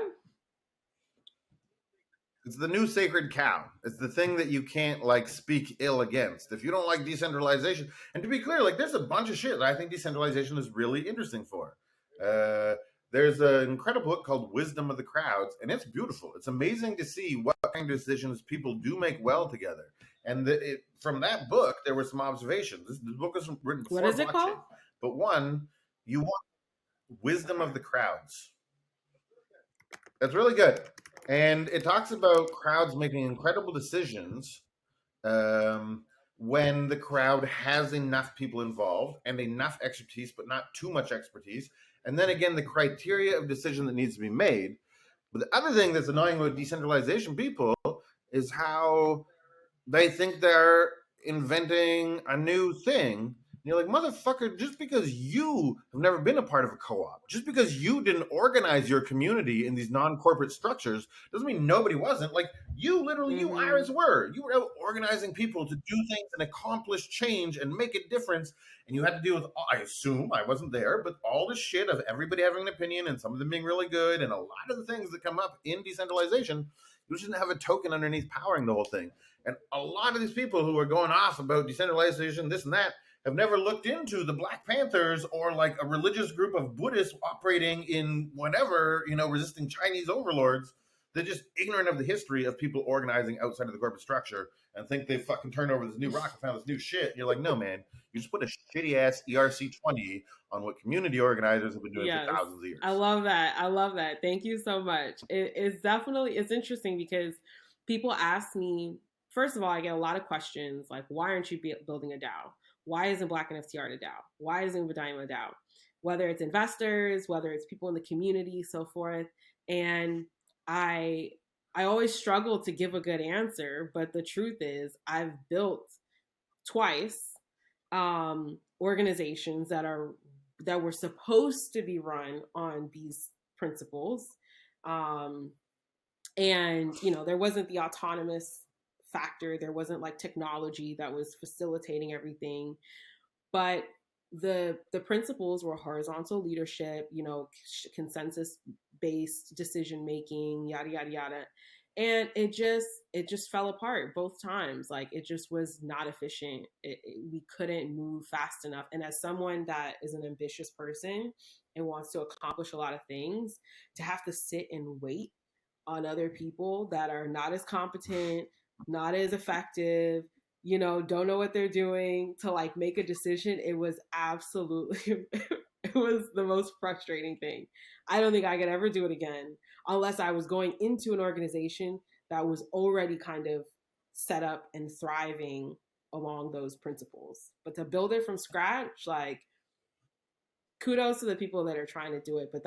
It's the new sacred cow. It's the thing that you can't speak ill against. If you don't like decentralization, and to be clear, there's a bunch of shit that I think decentralization is really interesting for. There's an incredible book called Wisdom of the Crowds, and it's beautiful. It's amazing to see what kind of decisions people do make well together. And from that book, there were some observations. This book was written before blockchain. What is it called? But one, you want Wisdom of the Crowds. That's really good. And it talks about crowds making incredible decisions when the crowd has enough people involved and enough expertise, but not too much expertise. And then again, the criteria of decision that needs to be made. But the other thing that's annoying with decentralization people is how they think they're inventing a new thing, And you're like, motherfucker, just because you have never been a part of a co-op, just because you didn't organize your community in these non-corporate structures, doesn't mean nobody wasn't. Like, you literally, you Mm-hmm. Iris were. You were out organizing people to do things and accomplish change and make a difference. And you had to deal with, I assume, I wasn't there, but all the shit of everybody having an opinion and some of them being really good and a lot of the things that come up in decentralization, you just didn't have a token underneath powering the whole thing. And a lot of these people who are going off about decentralization, this and that, have never looked into the Black Panthers or like a religious group of Buddhists operating in whatever, resisting Chinese overlords. They're just ignorant of the history of people organizing outside of the corporate structure and think they fucking turned over this new rock and found this new shit. And you're like, no, man, you just put a shitty ass ERC-20 on what community organizers have been doing for Yes. thousands of years. I love that. I love that. Thank you so much. It's interesting because people ask me, first of all, I get a lot of questions like, why aren't you building a DAO? Why isn't Black NFT Art a DAO? Why isn't Vadima a DAO? Whether it's investors, whether it's people in the community, so forth. And I I always struggle to give a good answer, but the truth is I've built twice organizations that were supposed to be run on these principles, um, and there wasn't the autonomous factor, there wasn't like technology that was facilitating everything, but the principles were horizontal leadership, consensus based decision making, yada yada yada. And it just fell apart both times. Like, it just was not efficient. We couldn't move fast enough. And as someone that is an ambitious person and wants to accomplish a lot of things, to have to sit and wait on other people that are not as competent, not as effective, don't know what they're doing, to like make a decision, it was absolutely it was the most frustrating thing. I don't think I could ever do it again unless I was going into an organization that was already kind of set up and thriving along those principles. But to build it from scratch, like, kudos to the people that are trying to do it, but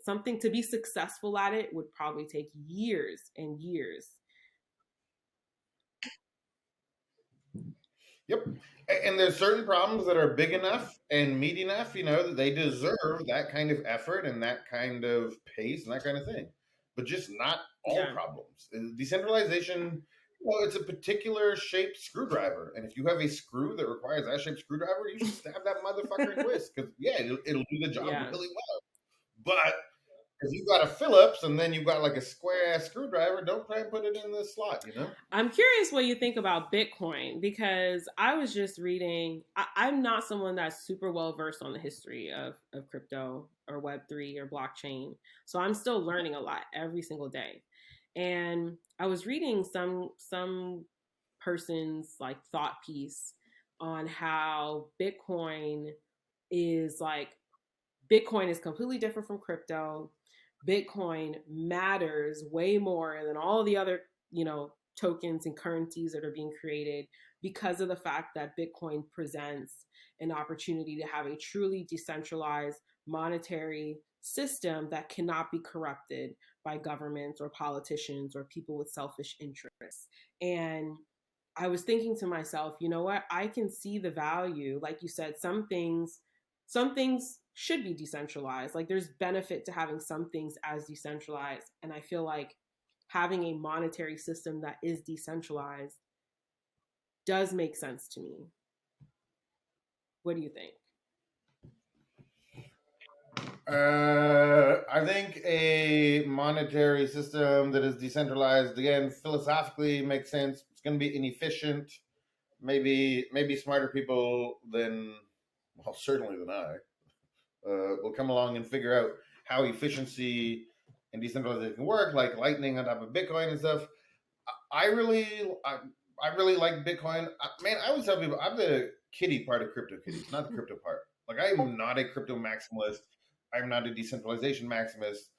something to be successful at it would probably take years and years. Yep. And there's certain problems that are big enough and meaty enough, that they deserve that kind of effort and that kind of pace and that kind of thing. But just not all Yeah. problems. Decentralization, it's a particular shaped screwdriver. And if you have a screw that requires that shaped screwdriver, you should stab that motherfucker and twist. Because, yeah, it'll do the job Yeah. really well. But if you've got a Phillips and then you've got like a square ass screwdriver, don't try and put it in the slot. I'm curious what you think about Bitcoin, because I was just reading. I'm not someone that's super well versed on the history of crypto or Web3 or blockchain. So I'm still learning a lot every single day. And I was reading some person's like thought piece on how is like Bitcoin is completely different from crypto. Bitcoin matters way more than all the other, tokens and currencies that are being created, because of the fact that Bitcoin presents an opportunity to have a truly decentralized monetary system that cannot be corrupted by governments or politicians or people with selfish interests. And I was thinking to myself, you know what? I can see the value. Like you said, some things should be decentralized. Like, there's benefit to having some things as decentralized. And I feel like having a monetary system that is decentralized does make sense to me. What do you think? I think a monetary system that is decentralized, again, philosophically makes sense. It's going to be inefficient. Maybe smarter people than, well, certainly than I, will come along and figure out how efficiency and decentralization can work, like Lightning on top of Bitcoin and stuff. I really, I, I really like Bitcoin. Man, I always tell people I'm the kitty part of Cryptokitties, not the crypto part. Like, I am not a crypto maximalist. I'm not a decentralization maximalist.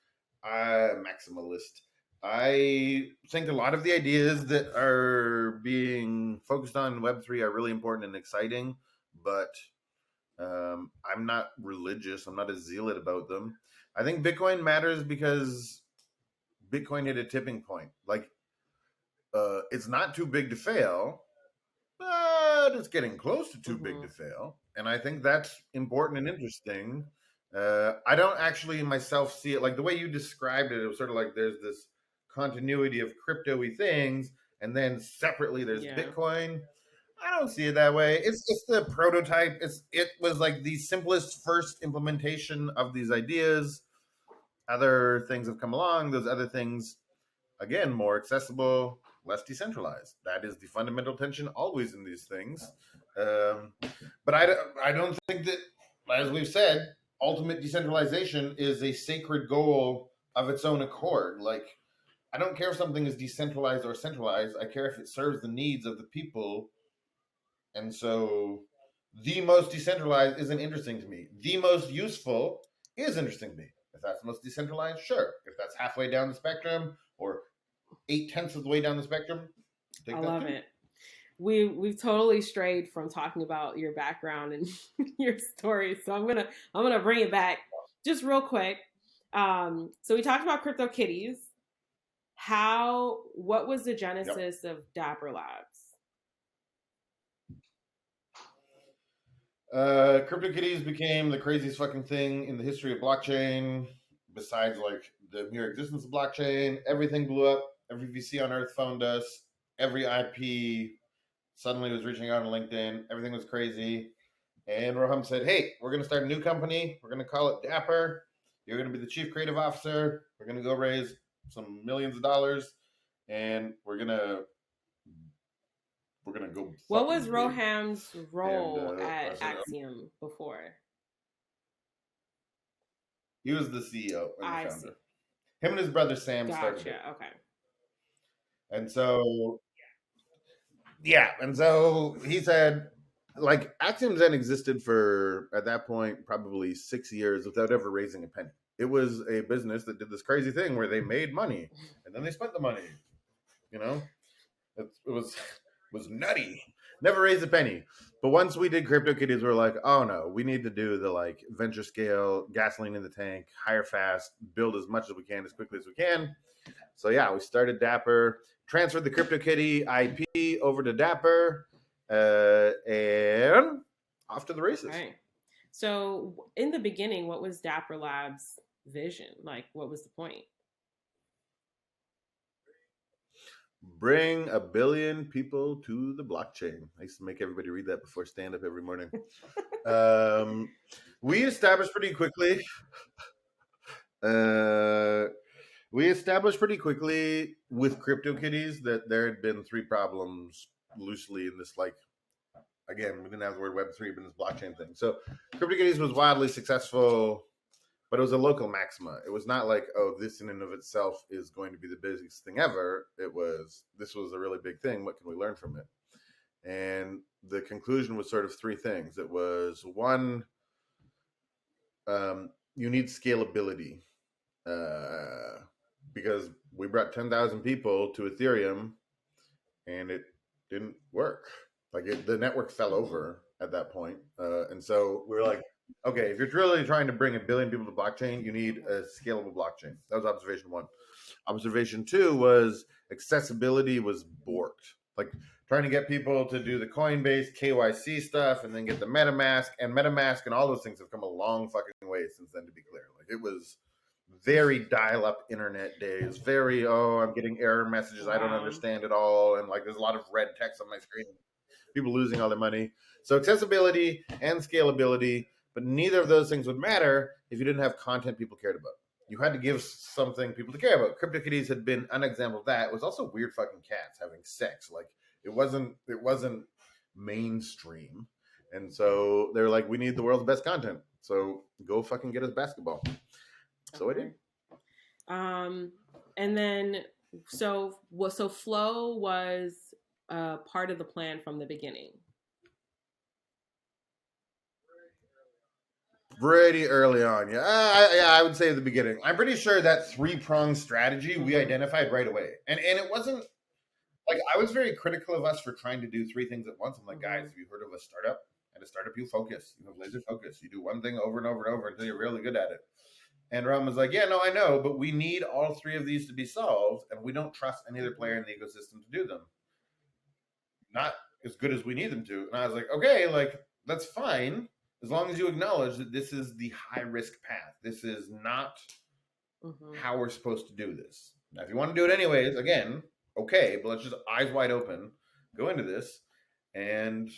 I think a lot of the ideas that are being focused on Web3 are really important and exciting, but I'm not religious. I'm not a zealot about them. I think Bitcoin matters because Bitcoin hit a tipping point. Like, it's not too big to fail, but it's getting close to too big to fail. And I think that's important and interesting. I don't actually myself see it like the way you described it. It was sort of like there's this continuity of crypto-y things, and then separately there's Bitcoin. I don't see it that way. It's the prototype. It was like the simplest first implementation of these ideas. Other things have come along. Those other things, again, more accessible, less decentralized. That is the fundamental tension always in these things. But I don't think that, as we've said, ultimate decentralization is a sacred goal of its own accord. Like, I don't care if something is decentralized or centralized. I care if it serves the needs of the people. And so the most decentralized isn't interesting to me. The most useful is interesting to me. If that's the most decentralized, sure. If that's halfway down the spectrum or 8/10 of the way down the spectrum, I love it. We've totally strayed from talking about your background and your story, so I'm gonna bring it back just real quick. So we talked about Cryptokitties. What was the genesis of Dapper Labs? Cryptokitties became the craziest fucking thing in the history of blockchain. Besides, like the mere existence of blockchain, everything blew up. Every VC on Earth phoned us. Every IP suddenly was reaching out on LinkedIn. Everything was crazy. And Roham said, "Hey, we're going to start a new company. We're going to call it Dapper. You're going to be the chief creative officer. We're going to go raise some millions of dollars, and we're going to go." What was Roham's role at Axiom before? He was the CEO and the founder. Him and his brother Sam started it. Okay. And so, he said, like, Axiom Zen existed for, at that point, probably 6 years without ever raising a penny. It was a business that did this crazy thing where they made money and then they spent the money. You know, it was nutty. Never raised a penny. But once we did Cryptokitties, we were like, oh no, we need to do the like venture scale, gasoline in the tank, hire fast, build as much as we can as quickly as we can. So yeah, we started Dapper, transferred the CryptoKitty IP over to Dapper, and off to the races. Right. So in the beginning, what was Dapper Labs' vision? Like, what was the point? Bring 1 billion people to the blockchain. I used to make everybody read that before stand-up every morning. We established pretty quickly with Cryptokitties that there had been 3 problems loosely in this, like, again, we didn't have the word Web3, but this blockchain thing. So Cryptokitties was wildly successful, but it was a local maxima. It was not like, oh, this in and of itself is going to be the biggest thing ever. This was a really big thing. What can we learn from it? And the conclusion was sort of 3 things. It was, 1, you need scalability, because we brought 10,000 people to Ethereum and it didn't work. Like the network fell over at that point. And so we were like, okay, if you're really trying to bring 1 billion people to blockchain, you need a scalable blockchain. That was observation 1. Observation 2 was accessibility was borked. Like trying to get people to do the Coinbase KYC stuff and then get the MetaMask and all those things have come a long fucking way since then, to be clear. Like it was very dial-up internet days, very, I'm getting error messages, I don't understand it all, and like there's a lot of red text on my screen, people losing all their money. So accessibility and scalability, but neither of those things would matter if you didn't have content people cared about. You had to give something people to care about. Cryptokitties had been an example of that. It was also weird fucking cats having sex. Like it wasn't mainstream. And so they're like, we need the world's best content. So go fucking get us basketball. So I did. And then so Flow was part of the plan from the beginning. Pretty early on, yeah. I would say at the beginning. I'm pretty sure that 3-pronged strategy we identified right away, and it wasn't like I was very critical of us for trying to do 3 things at once. I'm like, guys, have you heard of a startup? At a startup, you focus, you have laser focus, you do one thing over and over and over until you're really good at it. And Ram was like, yeah, no, I know, but we need all 3 of these to be solved, and we don't trust any other player in the ecosystem to do them. as good as we need them to. And I was like, okay, like that's fine as long as you acknowledge that this is the high risk path. This is not how we're supposed to do this. Now, if you want to do it anyways, again, okay, but let's just eyes wide open go into this. And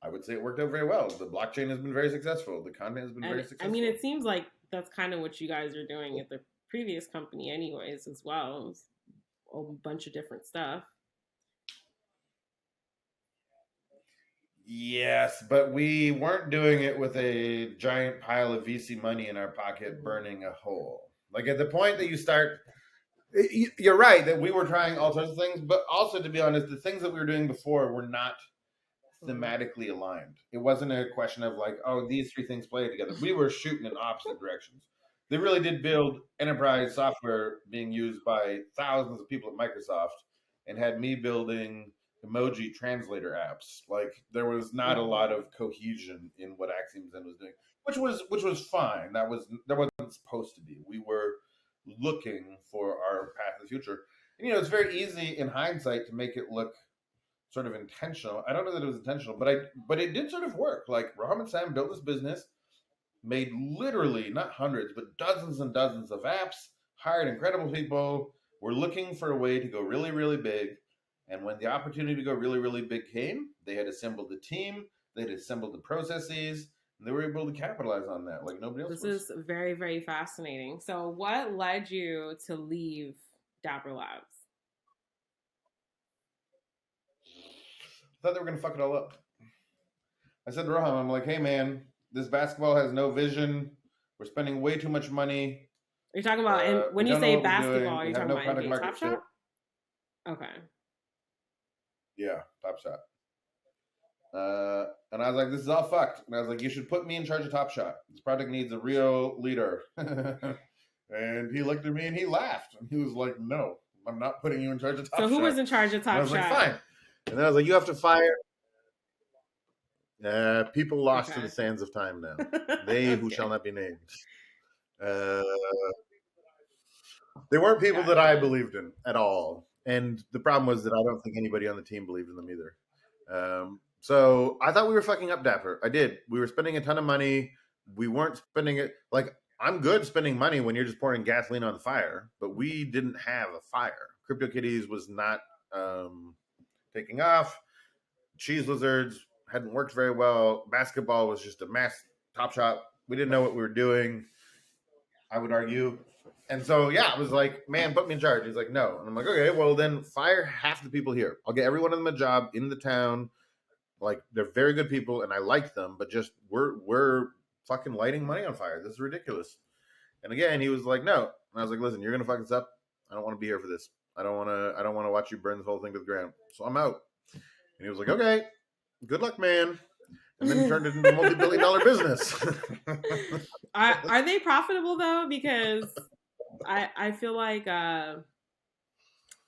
I would say it worked out very well. The blockchain has been very successful. The content has been very successful. I mean, it seems like that's kind of what you guys are doing at the previous company anyways as well. A bunch of different stuff. Yes, but we weren't doing it with a giant pile of VC money in our pocket burning a hole. Like at the point that you start, you're right that we were trying all sorts of things, but also to be honest, the things that we were doing before were not thematically aligned. It wasn't a question of like, oh, these three things play together. We were shooting in opposite directions. They really did build enterprise software being used by thousands of people at Microsoft and had me building emoji translator apps. Like there was not a lot of cohesion in what Axiom Zen was doing, which was fine. There wasn't supposed to be. We were looking for our path of the future. And it's very easy in hindsight to make it look sort of intentional. I don't know that it was intentional, but it did sort of work. Like Raham and Sam built this business, made literally not hundreds, but dozens and dozens of apps, hired incredible people, were looking for a way to go really, really big. And when the opportunity to go really, really big came, they had assembled the team, they had assembled the processes, and they were able to capitalize on that like nobody else was. This is very, very fascinating. So what led you to leave Dapper Labs? I thought they were going to fuck it all up. I said to Rohan, I'm like, hey, man, this basketball has no vision. We're spending way too much money. You're talking about, and when you say basketball, you're talking about NBA Top Shot? Okay. Yeah, Top Shot. And I was like, this is all fucked. And I was like, you should put me in charge of Top Shot. This project needs a real leader. And he looked at me and he laughed. And he was like, no, I'm not putting you in charge of Top Shot. So who was in charge of Top Shot? I was like, fine. And then I was like, you have to fire. People lost to the sands of time now. They who shall not be named. They weren't people that I believed in at all. And the problem was that I don't think anybody on the team believed in them either. So I thought we were fucking up Dapper. I did. We were spending a ton of money. We weren't spending it. Like, I'm good spending money when you're just pouring gasoline on the fire. But we didn't have a fire. Cryptokitties was not taking off. Cheese Lizards hadn't worked very well. Basketball was just a mess. Top Shot, we didn't know what we were doing, I would argue. And so, yeah, I was like, man, put me in charge. He's like, no. And I'm like, okay, well, then fire half the people here. I'll get every one of them a job in the town. Like, they're very good people, and I like them, but just we're fucking lighting money on fire. This is ridiculous. And again, he was like, no. And I was like, listen, you're going to fuck this up. I don't want to be here for this. I don't want to watch you burn this whole thing to the ground. So I'm out. And he was like, okay, good luck, man. And then he turned it into a multi-billion-dollar business. Are they profitable, though? Because I feel like, I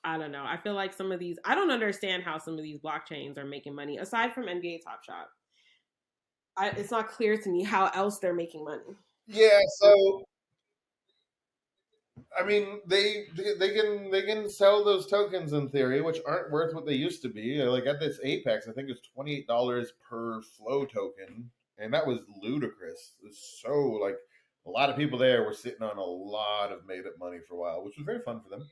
don't know. I feel like some of these, I don't understand how some of these blockchains are making money, aside from NBA Top Shot. It's not clear to me how else they're making money. Yeah, so I mean, they can sell those tokens in theory, which aren't worth what they used to be. Like at this Apex, I think it's $28 per flow token, and that was ludicrous. It's so like a lot of people there were sitting on a lot of made up money for a while, which was very fun for them.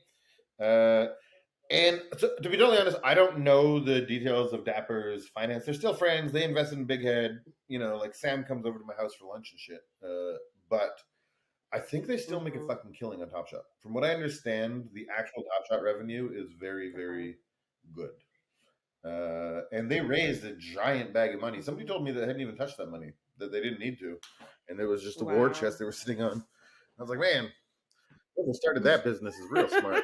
And to be totally honest, I don't know the details of Dapper's finance. They're still friends. They invested in Big Head. Like Sam comes over to my house for lunch and shit. But I think they still make a fucking killing on Top Shot. From what I understand, the actual Top Shot revenue is very, very good. And they raised a giant bag of money. Somebody told me that they hadn't even touched that money, that they didn't need to. And there was just a war chest they were sitting on. I was like, man, whoever started that business is real smart.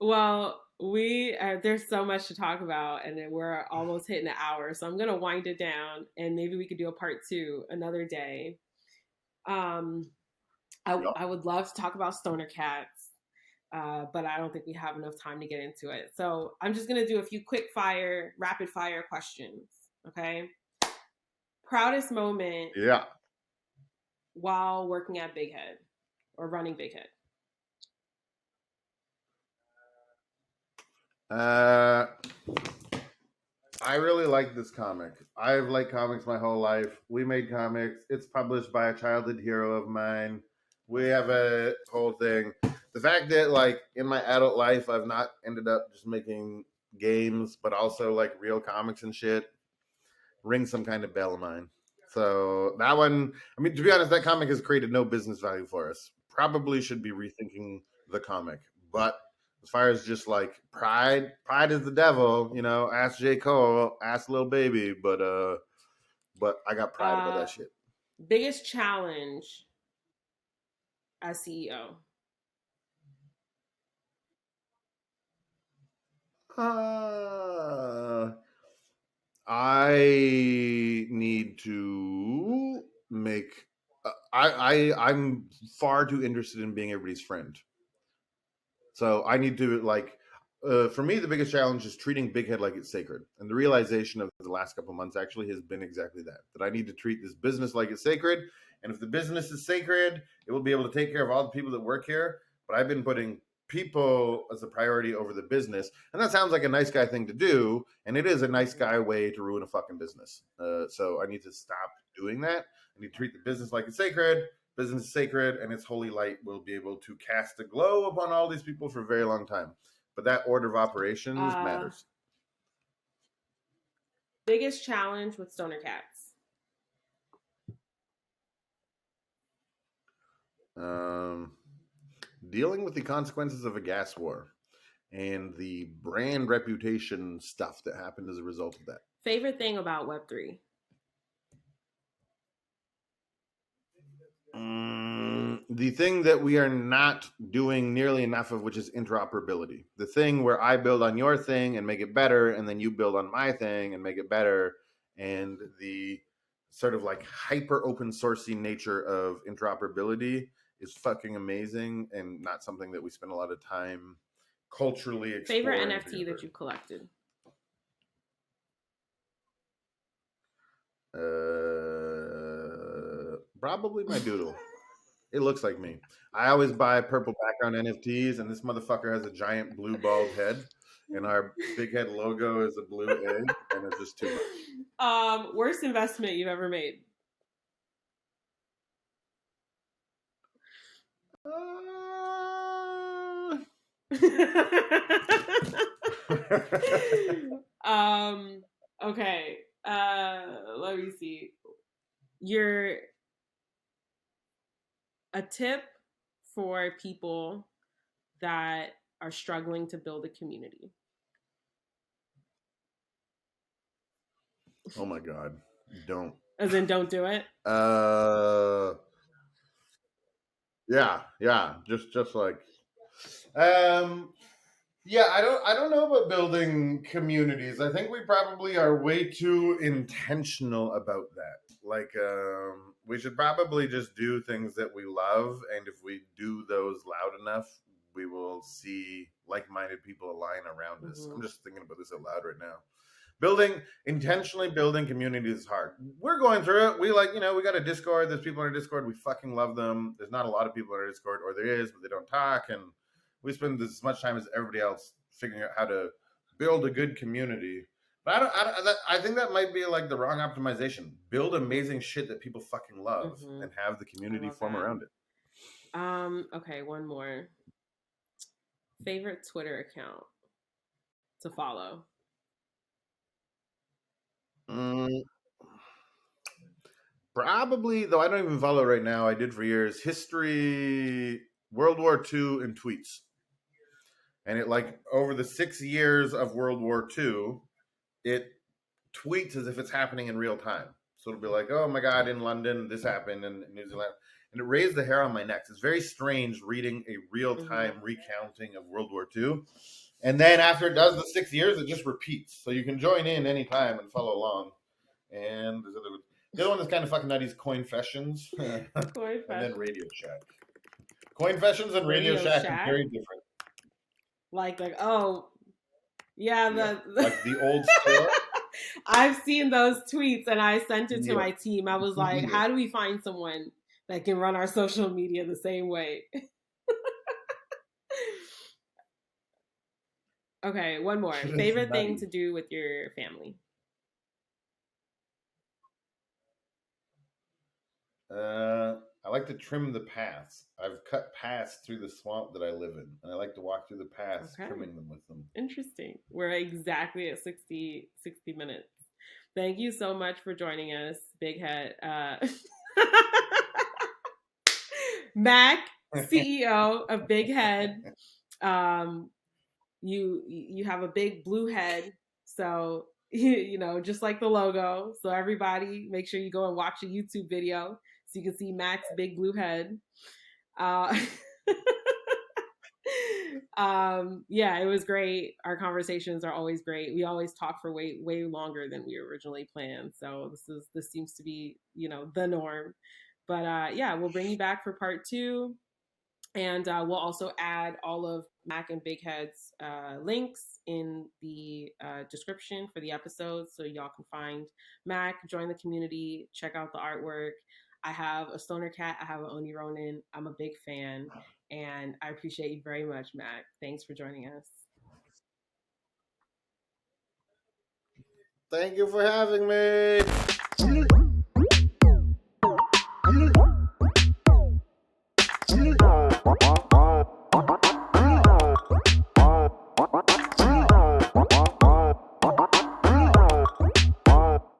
Well, there's so much to talk about, and we're almost hitting an hour. So I'm going to wind it down, and maybe we could do a part 2 another day. I would love to talk about stoner cats, but I don't think we have enough time to get into it. So I'm just going to do a few rapid fire questions. Okay. Proudest moment. Yeah. While working at Big Head or running Big Head. I really like this comic. I've liked comics my whole life. We made comics. It's published by a childhood hero of mine. We have a whole thing. The fact that, like, in my adult life, I've not ended up just making games, but also like real comics and shit, rings some kind of bell of mine. So that one, I mean, to be honest, that comic has created no business value for us. Probably should be rethinking the comic. But as far as just like pride is the devil. You know, ask J. Cole, ask Lil Baby, but I got pride about that shit. Biggest challenge as CEO? I need to make. I'm far too interested in being everybody's friend. So I need to like. For me, the biggest challenge is treating Big Head like it's sacred, and the realization of the last couple of months actually has been exactly that. That I need to treat this business like it's sacred, and if the business is sacred, it will be able to take care of all the people that work here. But I've been putting people as a priority over the business, and that sounds like a nice guy thing to do, and it is a nice guy way to ruin a fucking business. So I need to stop doing that. I need to treat the business like it's sacred. Business is sacred, and its holy light will be able to cast a glow upon all these people for a very long time. But that order of operations matters. Biggest challenge with stoner cats? Dealing with the consequences of a gas war and the brand reputation stuff that happened as a result of that. Favorite thing about Web3? The thing that we are not doing nearly enough of, which is interoperability. The thing where I build on your thing and make it better, and then you build on my thing and make it better. And the sort of like hyper open sourcey nature of interoperability is fucking amazing, and not something that we spend a lot of time culturally exploring. Favorite NFT that you collected? Probably my doodle. It looks like me. I always buy purple background NFTs, and this motherfucker has a giant blue bald head, and our Big Head logo is a blue egg, and it's just too much. Worst investment you've ever made? Okay. Let me see. A tip for people that are struggling to build a community. Oh my god. Don't. As in don't do it? Yeah. Just like yeah, I don't know about building communities. I think we probably are way too intentional about that. Like, we should probably just do things that we love, and if we do those loud enough, we will see like-minded people align around us. I'm just thinking about this out loud right now. Intentionally building communities is hard. We're going through it. We we got a Discord. There's people on our Discord. We fucking love them. There's not a lot of people on our Discord, or there is, but they don't talk, and we spend as much time as everybody else figuring out how to build a good community. But I think that might be like the wrong optimization. Build amazing shit that people fucking love, and have the community form around it. Okay, one more. Favorite Twitter account to follow? Probably, though I don't even follow right now. I did for years. History, World War II, and tweets. And it, like, over the 6 years of World War II, it tweets as if it's happening in real time. So it'll be like, oh my God, in London, this happened, in New Zealand. And it raised the hair on my neck. It's very strange reading a real-time recounting of World War II. And then after it does the 6 years, it just repeats. So you can join in anytime and follow along. And the other one that's kind of fucking nutty is Coinfessions. And then Radio Shack. Coinfessions and Radio Shack are very different. Like, oh, yeah, like the old store. I've seen those tweets, and I sent it to my team. I was like, how do we find someone that can run our social media the same way? Okay, one more. Favorite thing to do with your family? I like to trim the paths. I've cut paths through the swamp that I live in, and I like to walk through the paths, Okay. trimming them with them. Interesting. We're exactly at 60 minutes. Thank you so much for joining us, Big Head. Mack, CEO of Big Head. You have a big blue head, so just like the logo. So everybody, make sure you go and watch a YouTube video so you can see Mack's big blue head. Yeah, it was great. Our conversations are always great. We always talk for way longer than we originally planned. So this seems to be the norm. But yeah, we'll bring you back for part 2. And we'll also add all of Mack and Big Head's links in the description for the episode so y'all can find Mack, join the community, check out the artwork. I have a stoner cat. I have an Oni Ronin. I'm a big fan. And I appreciate you very much, Mack. Thanks for joining us. Thank you for having me.